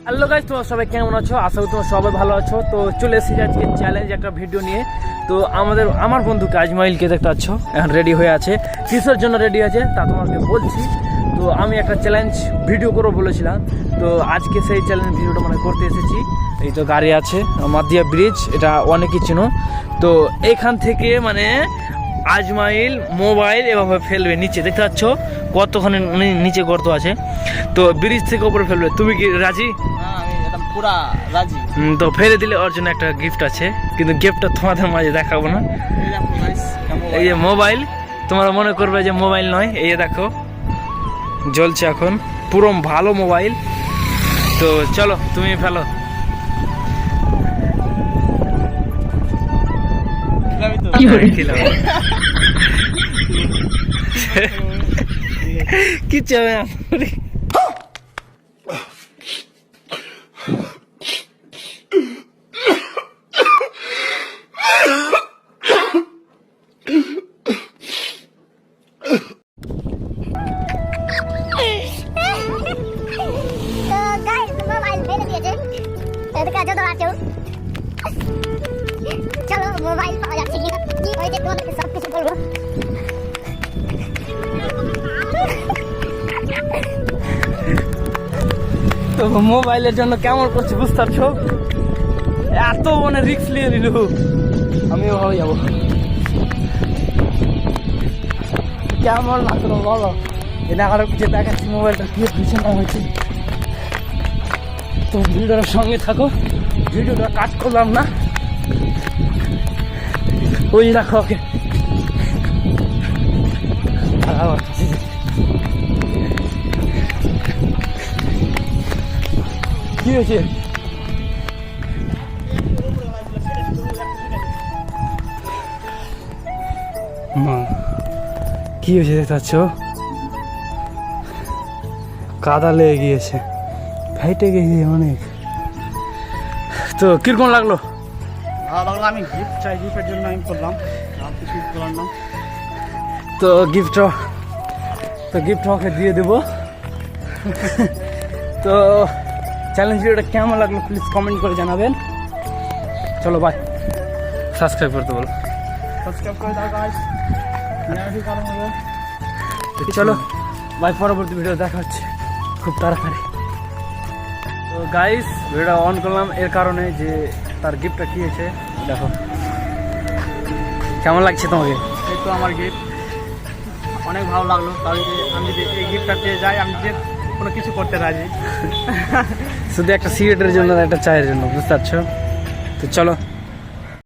Hello guys, তোমরা সবাই কেমন আছো? আশা করি তোমরা সবাই ভালো আছো। তো চলে এসেছি আজকে চ্যালেঞ্জ একটা ভিডিও নিয়ে। তো আমার বন্ধুকে আজমাইলকে দেখতে পাচ্ছ, এখন রেডি হয়ে আছে। কিসের জন্য রেডি আছে তা তোমাকে বলছি। তো আমি একটা চ্যালেঞ্জ ভিডিও করবো বলেছিলাম, তো আজকে সেই চ্যালেঞ্জ ভিডিওটা করতে এসেছি। এই তো গাড়ি আছে, মাদিয়া ব্রিজ, এটা অনেকই চিনো। তো এখান থেকে আজমাইল মোবাইল এভাবে ফেলবে নিচে, দেখতে পাচ্ছ কতখানি নিচে গর্ত আছে। তো ব্রিজ থেকে উপরে ফেলবে। তুমি কি রাজি? পুরা রাজি। তো ফেলে দিলে ওর জন্য একটা গিফট আছে, কিন্তু গিফটটা তোমাদের মাঝে দেখাবো না। এই যে মোবাইল, তোমরা মনে করবে যে মোবাইল নয়, এই যে দেখো জ্বলছে এখন, পুরো ভালো মোবাইল। তো চলো তুমি ফেলো। কি চাবে चलो मोबाइल पाওয়া যাচ্ছে কি হয়েছে তোমাদেরকে সব কিছু বলবো। তো মোবাইলের জন্য কেমন করছি বুঝতে পারছো? এত রিস্ক নিয়ে নিল, আমিও ভালো যাবো। কেমন লাগলো বলো? এটা আরো কিছু দেখাচ্ছি মোবাইলটা কি হয়েছে না হয়েছে। তো ভিডিওটার সঙ্গে থাকো, ভিডিওটা কাট করলাম না। ওই দেখো ওকে কি হয়েছে? কি হয়েছে দেখতে পাচ্ছ? কাদা লেগে গিয়েছে, ফাইটে গিয়েছে অনেক। তো কিরকম লাগলো? ভালো লাগলো। আমি গিফট চাই, গিফটের জন্য আমি করলাম, আর কিছু করলাম না। তো গিফট ওকে দিয়ে দেবো। তো চ্যালেঞ্জ ভিডিওটা কেমন লাগলো প্লিজ কমেন্ট করে জানাবেন। চলো বাই। সাবস্ক্রাইব করতে বলো। সাবস্ক্রাইব করে দাও গাইস, নেগেটিভ কারণ হবে। চলো বাই, পরবর্তী ভিডিও দেখা হচ্ছে খুব তাড়াতাড়ি। তো গাইস ভিডিওটা অন করলাম এর কারণে যে তার গিফটটা কি হয়েছে দেখো। কেমন লাগছে তোমাকে? এই তো আমার গিফট অনেক ভালো লাগলো। তাহলে আমি যদি এই গিফটটা পেয়ে যাই, আমি যে কোনো কিছু করতে রাজি। শুধু একটা সিগারেটের জন্য, একটা চায়ের জন্য, বুঝতে পারছো? তো চলো।